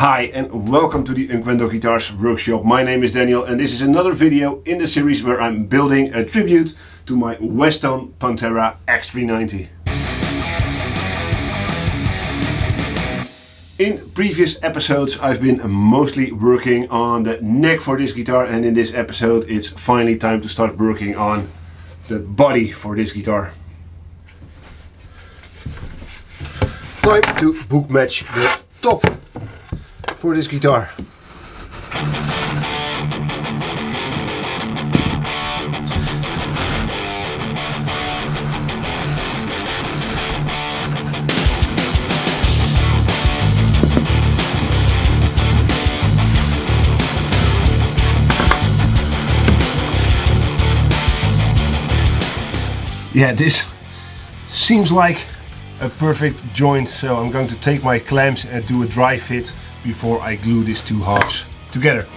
Hi and welcome to the Unquendo Guitars workshop. My name is Daniel and this is another video in the series where I'm building a tribute to my Westone Pantera X390. In previous episodes I've been mostly working on the neck for this guitar, and in this episode it's finally time to start working on the body for this guitar. Time to book match the top for this guitar. Yeah, this seems like a perfect joint, so I'm going to take my clamps and do a dry fit before I glue these two halves together.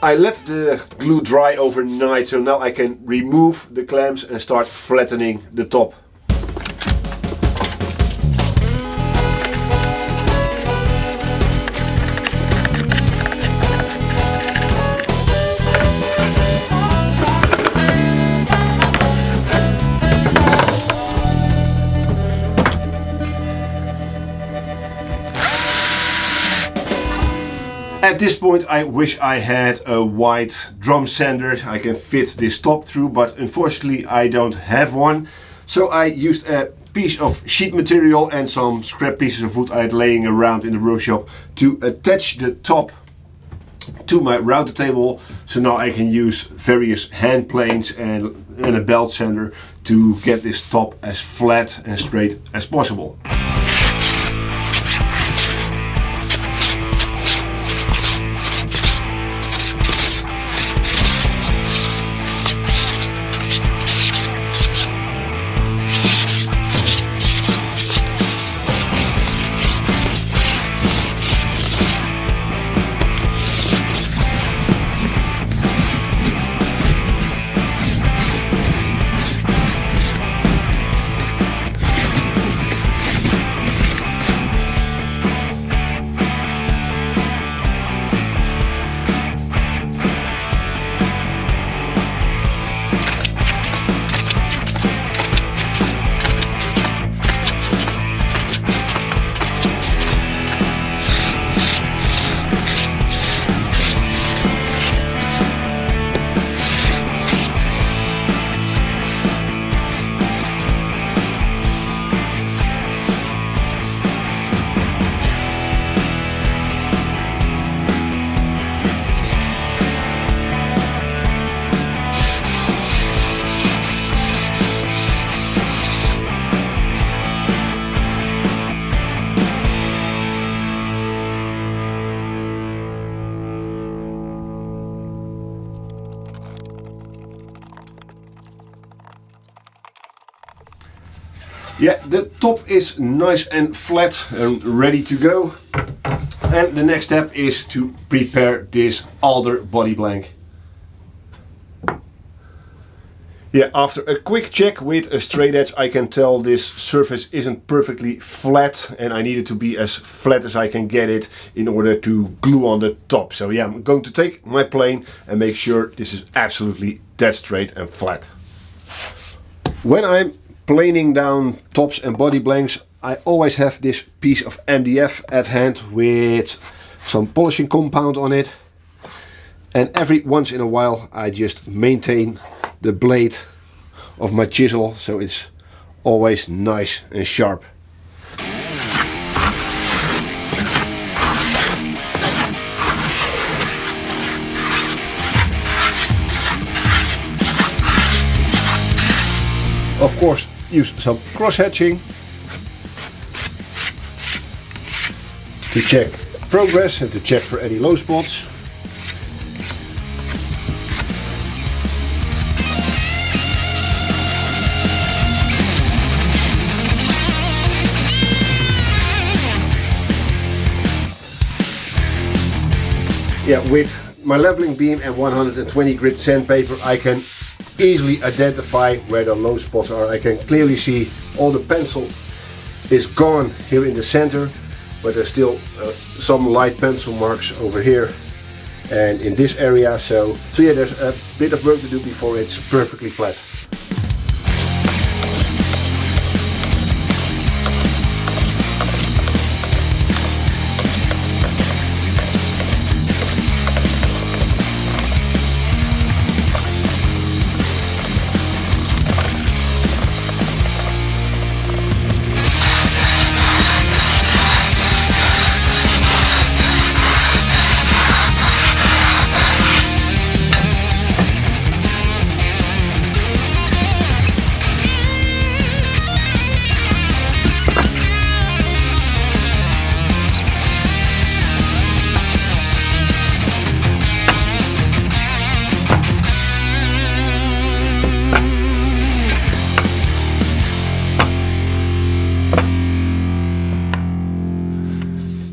I let the glue dry overnight, so now I can remove the clamps and start flattening the top. At this point I wish I had a wide drum sander I can fit this top through, but unfortunately I don't have one. So I used a piece of sheet material and some scrap pieces of wood I had laying around in the workshop to attach the top to my router table. So now I can use various hand planes and a belt sander to get this top as flat and straight as possible. Yeah, the top is nice and flat and ready to go. And the next step is to prepare this Alder body blank. Yeah, after a quick check with a straight edge I can tell this surface isn't perfectly flat, and I need it to be as flat as I can get it in order to glue on the top. So yeah, I'm going to take my plane and make sure this is absolutely dead straight and flat. When I'm planing down tops and body blanks, I always have this piece of MDF at hand with some polishing compound on it, and every once in a while I just maintain the blade of my chisel so it's always nice and sharp. of course use some cross hatching to check progress and to check for any low spots. Yeah, with my leveling beam and 120 grit sandpaper I can easily identify where the low spots are. I can clearly see all the pencil is gone here in the center, but there's still some light pencil marks over here and in this area. So yeah, there's a bit of work to do before it's perfectly flat.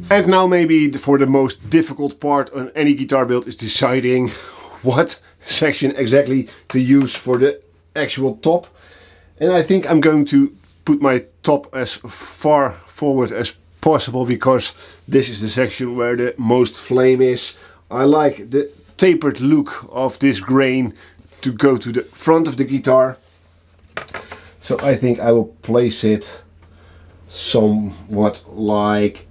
And now maybe for the most difficult part on any guitar build is deciding what section exactly to use for the actual top. And I think I'm going to put my top as far forward as possible because this is the section where the most flame is. I like the tapered look of this grain to go to the front of the guitar. So I think I will place it somewhat like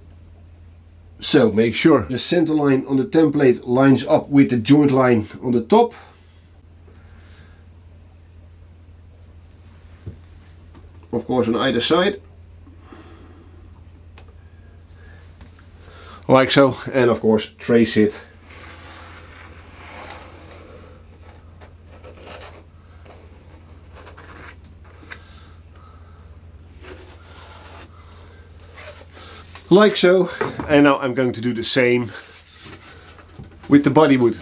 so. Make sure the center line on the template lines up with the joint line on the top. Of course on either side. Like so, and of course trace it. Like so, and now I'm going to do the same with the body wood.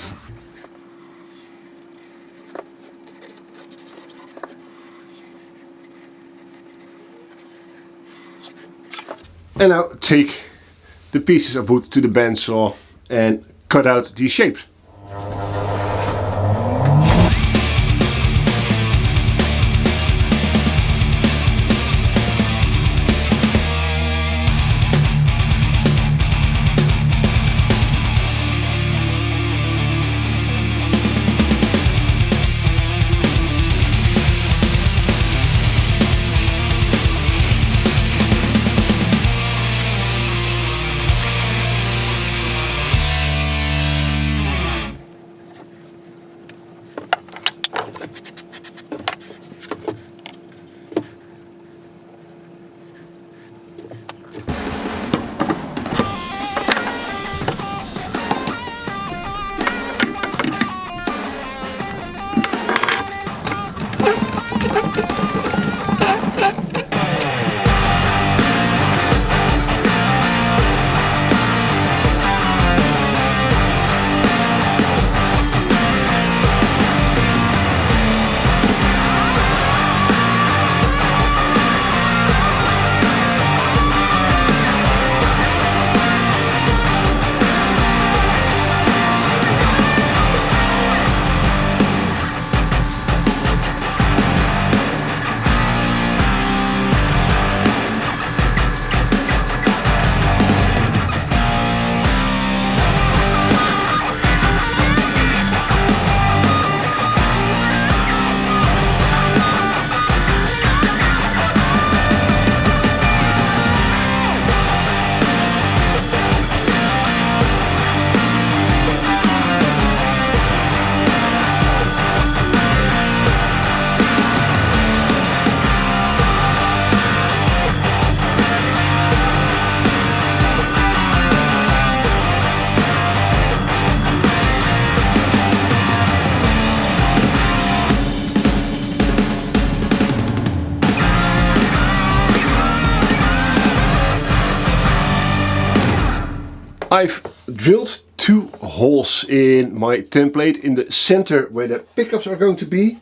And now take the pieces of wood to the bandsaw and cut out these shapes. I've drilled 2 holes in my template in the center where the pickups are going to be,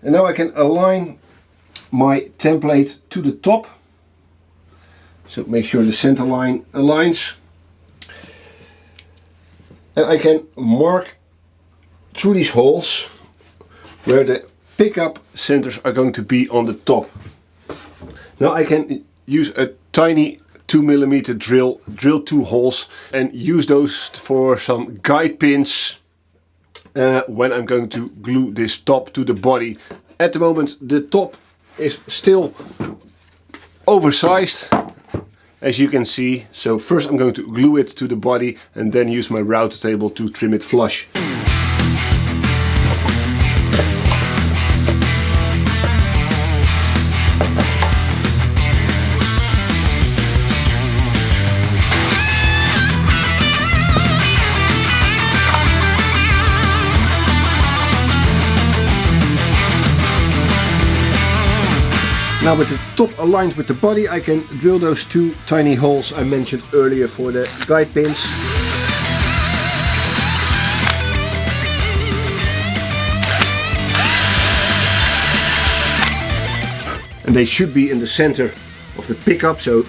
and now I can align my template to the top, so make sure the center line aligns, and I can mark through these holes where the pickup centers are going to be on the top. Now I can use a tiny 2mm drill 2 holes and use those for some guide pins when I'm going to glue this top to the body. At the moment the top is still oversized, as you can see, so first I'm going to glue it to the body and then use my router table to trim it flush. Now with the top aligned with the body, I can drill those 2 tiny holes I mentioned earlier for the guide pins. And they should be in the center of the pickup, so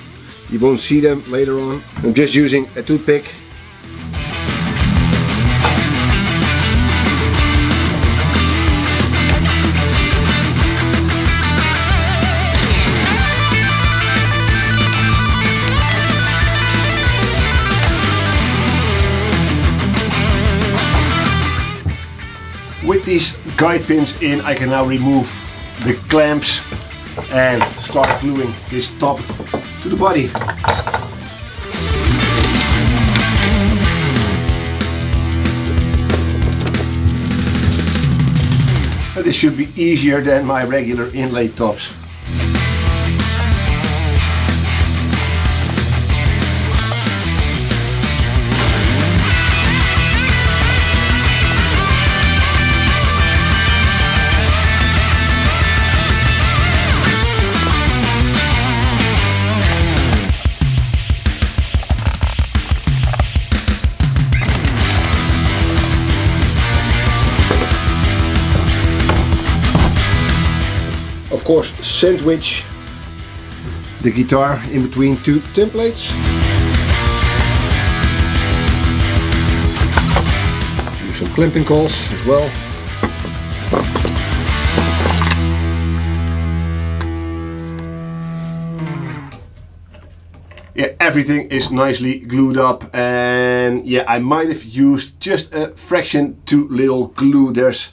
you won't see them later on. I'm just using a toothpick. With these guide pins in, I can now remove the clamps and start gluing this top to the body. And this should be easier than my regular inlay tops. Of course, sandwich the guitar in between 2 templates. Use some clamping coils as well. Yeah, everything is nicely glued up, and yeah, I might have used just a fraction too little glue. There's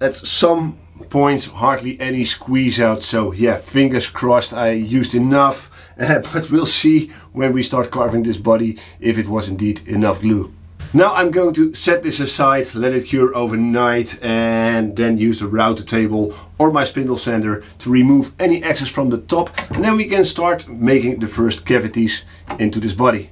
at some points hardly any squeeze out, so yeah, fingers crossed I used enough, but we'll see when we start carving this body if it was indeed enough glue. Now I'm going to set this aside, let it cure overnight, and then use the router table or my spindle sander to remove any excess from the top, and then we can start making the first cavities into this body.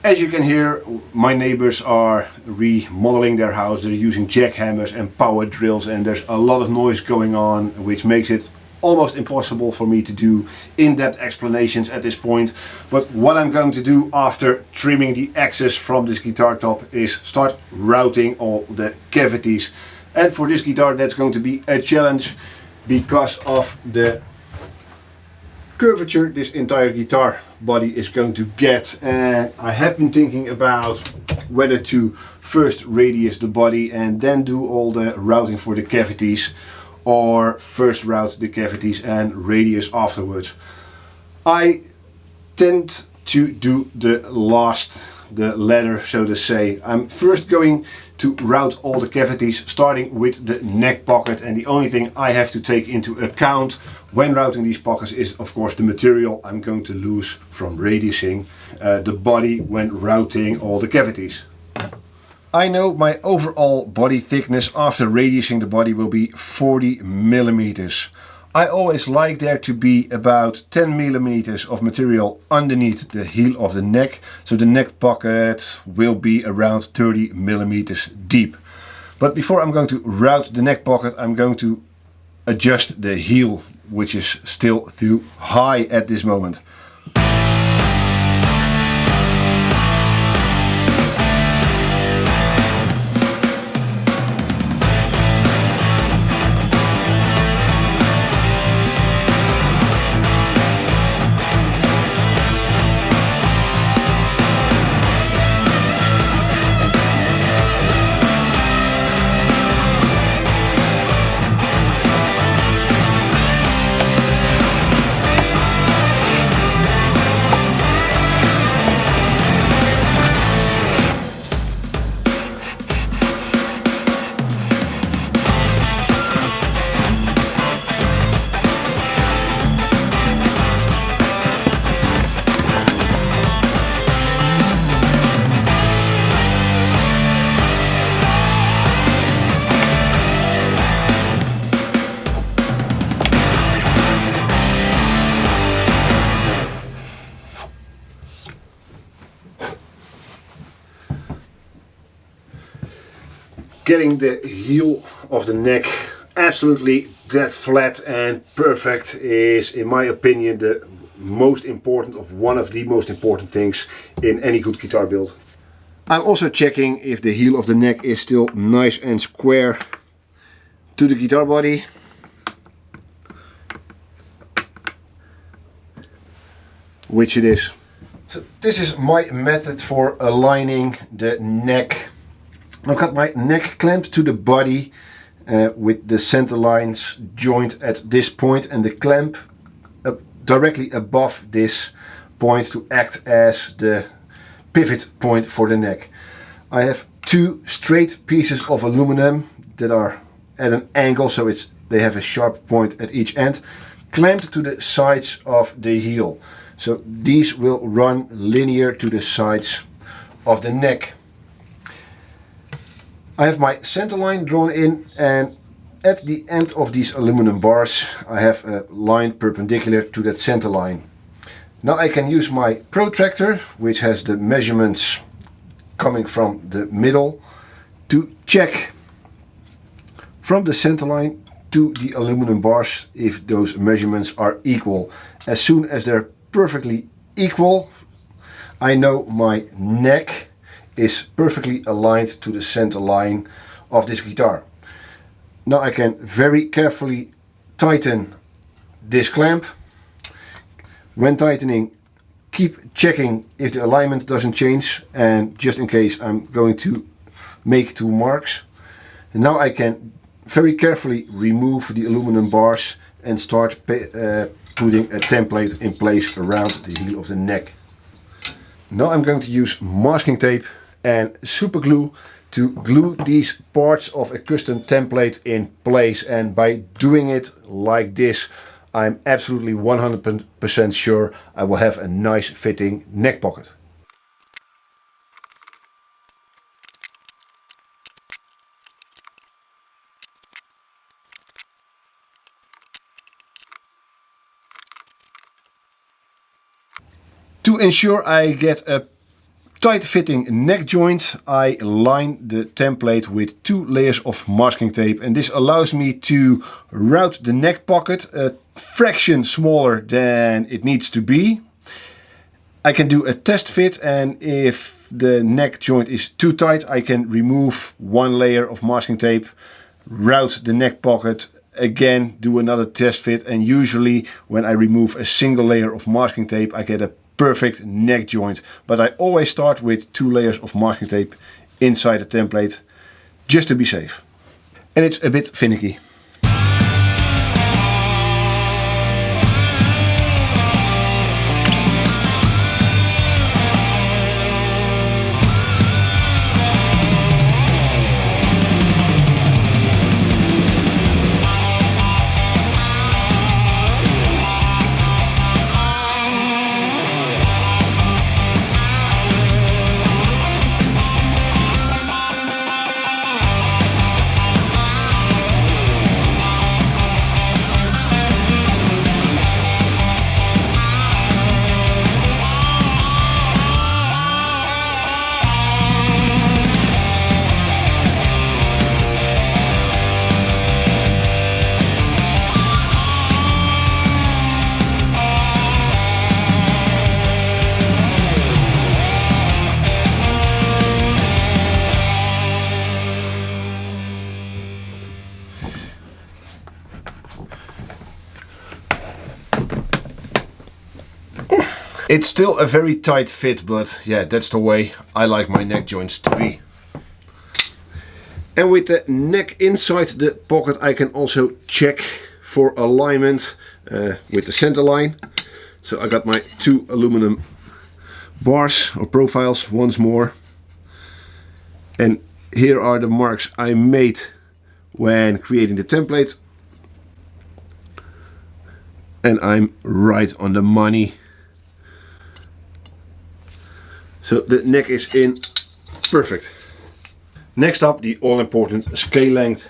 As you can hear, my neighbors are remodeling their house. They're using jackhammers and power drills, and there's a lot of noise going on, which makes it almost impossible for me to do in-depth explanations at this point. But what I'm going to do after trimming the excess from this guitar top is start routing all the cavities. And for this guitar that's going to be a challenge because of the curvature this entire guitar body is going to get. And I have been thinking about whether to first radius the body and then do all the routing for the cavities, or first route the cavities and radius afterwards. I tend to do the latter, so to say. I'm first going to route all the cavities, starting with the neck pocket, and the only thing I have to take into account when routing these pockets is of course the material I'm going to lose from radiusing the body when routing all the cavities. I know my overall body thickness after radiusing the body will be 40 millimeters. I always like there to be about 10 millimeters of material underneath the heel of the neck, so the neck pocket will be around 30 millimeters deep. But before I'm going to route the neck pocket, I'm going to adjust the heel, which is still too high at this moment. Getting the heel of the neck absolutely dead flat and perfect is, in my opinion, the most important, of one of the most important things in any good guitar build. I'm also checking if the heel of the neck is still nice and square to the guitar body. Which it is. So this is my method for aligning the neck. I've got my neck clamped to the body with the center lines joined at this point and the clamp directly above this point to act as the pivot point for the neck. I have two straight pieces of aluminum that are at an angle, so they have a sharp point at each end, clamped to the sides of the heel. So these will run linear to the sides of the neck. I have my center line drawn in, and at the end of these aluminum bars I have a line perpendicular to that center line. Now I can use my protractor, which has the measurements coming from the middle, to check from the center line to the aluminum bars if those measurements are equal. As soon as they're perfectly equal, I know my neck is perfectly aligned to the center line of this guitar. Now I can very carefully tighten this clamp. When tightening, keep checking if the alignment doesn't change, and just in case I'm going to make two marks. And now I can very carefully remove the aluminum bars and start putting a template in place around the heel of the neck. Now I'm going to use masking tape and super glue to glue these parts of a custom template in place, and by doing it like this I'm absolutely 100% sure I will have a nice fitting neck pocket. To ensure I get a tight fitting neck joint, I line the template with 2 layers of masking tape, and this allows me to route the neck pocket a fraction smaller than it needs to be. I can do a test fit, and if the neck joint is too tight I can remove 1 layer of masking tape, route the neck pocket, again do another test fit, and usually when I remove a single layer of masking tape I get a perfect neck joint. But I always start with 2 layers of masking tape inside the template just to be safe. And it's a bit finicky. It's still a very tight fit, but yeah, that's the way I like my neck joints to be. And with the neck inside the pocket, I can also check for alignment with the center line. So I got my 2 aluminum bars or profiles once more. And here are the marks I made when creating the template. And I'm right on the money. So the neck is in perfect. Next up, the all-important scale length.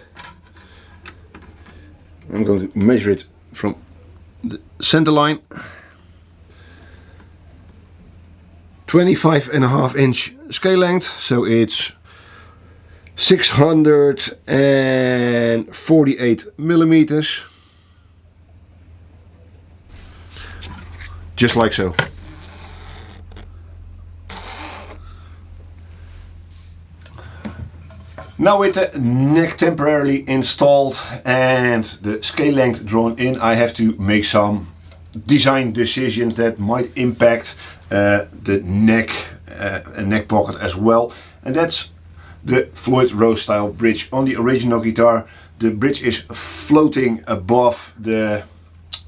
I'm going to measure it from the center line. 25.5 inch scale length, so it's 648 millimeters. Just like so. Now with the neck temporarily installed and the scale length drawn in, I have to make some design decisions that might impact the neck and neck pocket as well. And that's the Floyd Rose style bridge. On the original guitar, the bridge is floating above the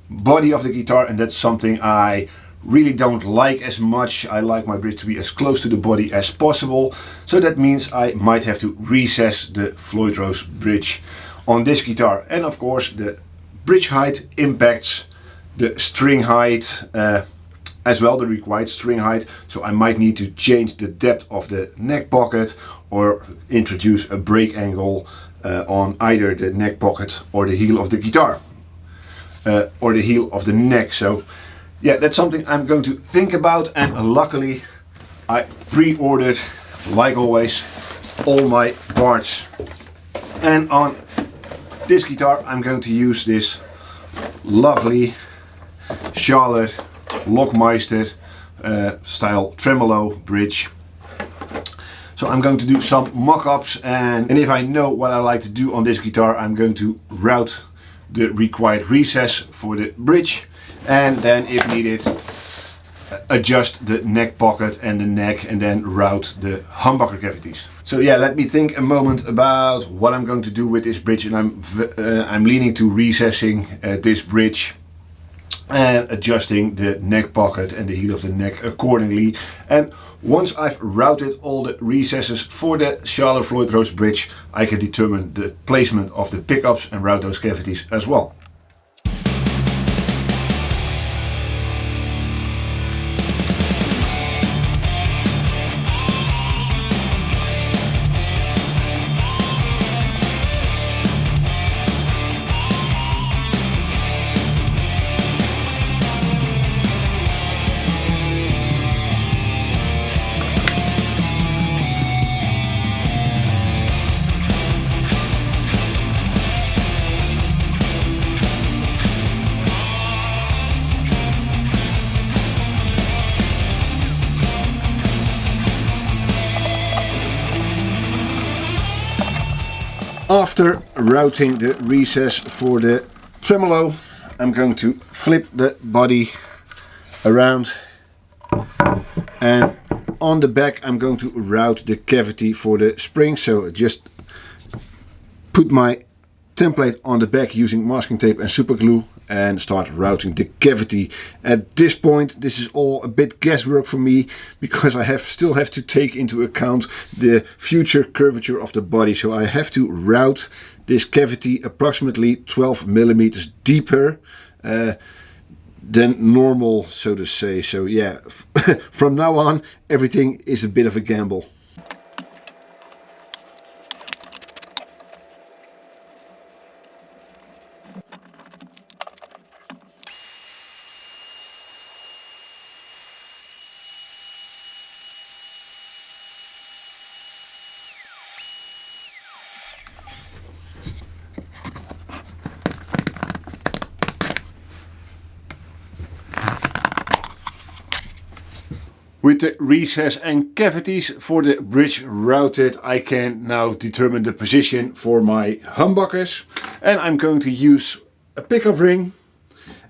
body of the guitar, and that's something I really don't like as much. I like my bridge to be as close to the body as possible. So that means I might have to recess the Floyd Rose bridge on this guitar. And of course the bridge height impacts the string height as well, the required string height. So I might need to change the depth of the neck pocket or introduce a break angle on either the neck pocket or the heel of the guitar or the heel of the neck. So yeah, that's something I'm going to think about, and luckily I pre-ordered, like always, all my parts. And on this guitar I'm going to use this lovely Charlotte Lockmeister style tremolo bridge. So I'm going to do some mock-ups, and if I know what I like to do on this guitar, I'm going to route the required recess for the bridge, and then if needed adjust the neck pocket and the neck, and then route the humbucker cavities. So yeah, let me think a moment about what I'm going to do with this bridge, and I'm leaning to recessing this bridge and adjusting the neck pocket and the heel of the neck accordingly. And once I've routed all the recesses for the Charlotte Floyd Rose bridge, I can determine the placement of the pickups and route those cavities as well. After routing the recess for the tremolo, I'm going to flip the body around, and on the back I'm going to route the cavity for the spring. So just put my template on the back using masking tape and super glue and start routing the cavity. At this point this is all a bit guesswork for me, because I still have to take into account the future curvature of the body. So I have to route this cavity approximately 12 millimeters deeper than normal, so to say. So yeah, from now on everything is a bit of a gamble. With the recess and cavities for the bridge routed, I can now determine the position for my humbuckers. And I'm going to use a pickup ring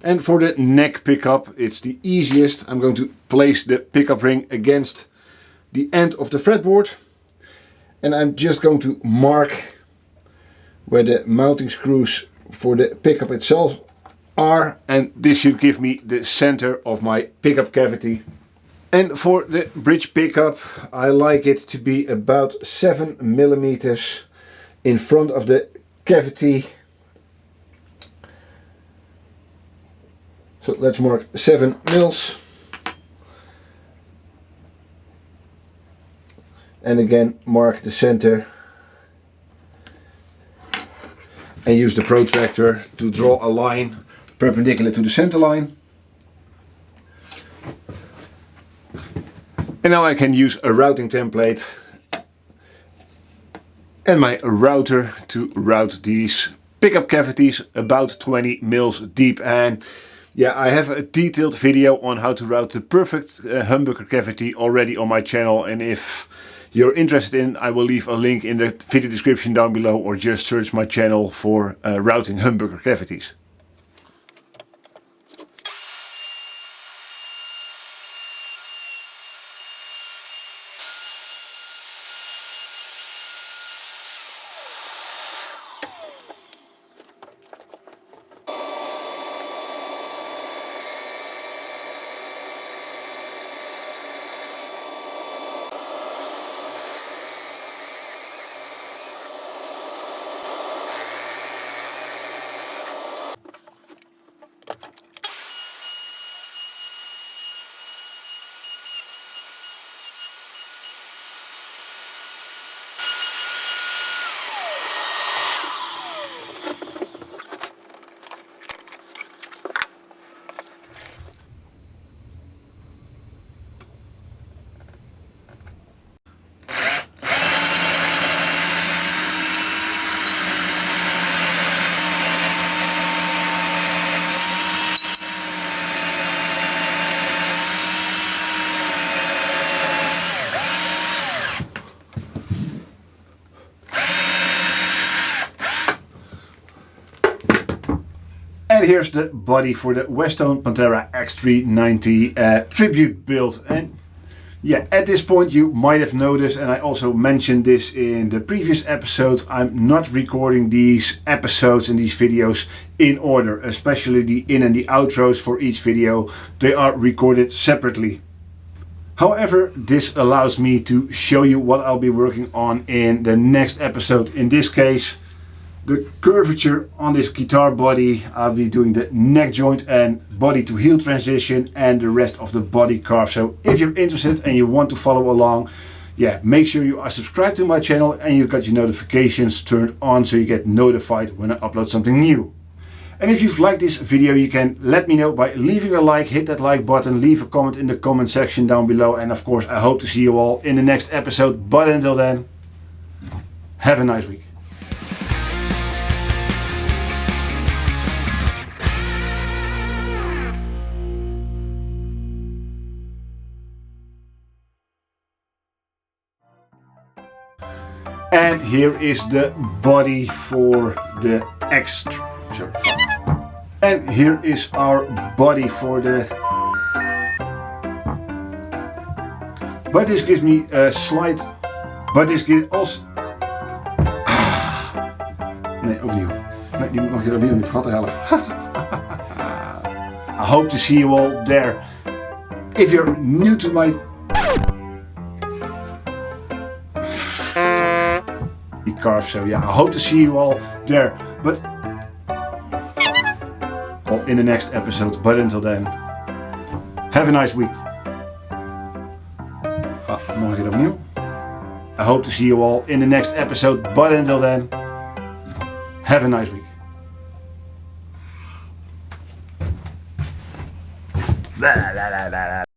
And for the neck pickup, it's the easiest. I'm going to place the pickup ring against the end of the fretboard. And I'm just going to mark where the mounting screws for the pickup itself are. And this should give me the center of my pickup cavity. And for the bridge pickup, I like it to be about 7 millimeters in front of the cavity. So let's mark 7 mils. And again mark the center. And use the protractor to draw a line perpendicular to the center line. And now I can use a routing template and my router to route these pickup cavities about 20 mils deep. And yeah, I have a detailed video on how to route the perfect humbucker cavity already on my channel, and if you're interested in, I will leave a link in the video description down below, or just search my channel for routing humbucker cavities. And here's the body for the Westone Pantera X390 tribute build. And yeah, at this point you might have noticed, and I also mentioned this in the previous episode, I'm not recording these episodes and these videos in order, especially the in and the outros for each video. They are recorded separately. However, this allows me to show you what I'll be working on in the next episode. In this case, the curvature on this guitar body. I'll be doing the neck joint and body to heel transition and the rest of the body carve. So if you're interested and you want to follow along, yeah, make sure you are subscribed to my channel and you've got your notifications turned on so you get notified when I upload something new. And if you've liked this video, you can let me know by leaving a like, hit that like button, leave a comment in the comment section down below. And of course, I hope to see you all in the next episode. But until then, have a nice week. And here is the body for the And here is our body for the... But this gives me a slight... But this gives also... Nee, opnieuw. Nee, die moet nog een keer opnieuw, die vergat de helft. I hope to see you all there. If you're new to my... Carve, so yeah, I hope to see you all there, but in the next episode. But until then, have a nice week. Nog een keer opnieuw. I hope to see you all in the next episode, but until then, have a nice week.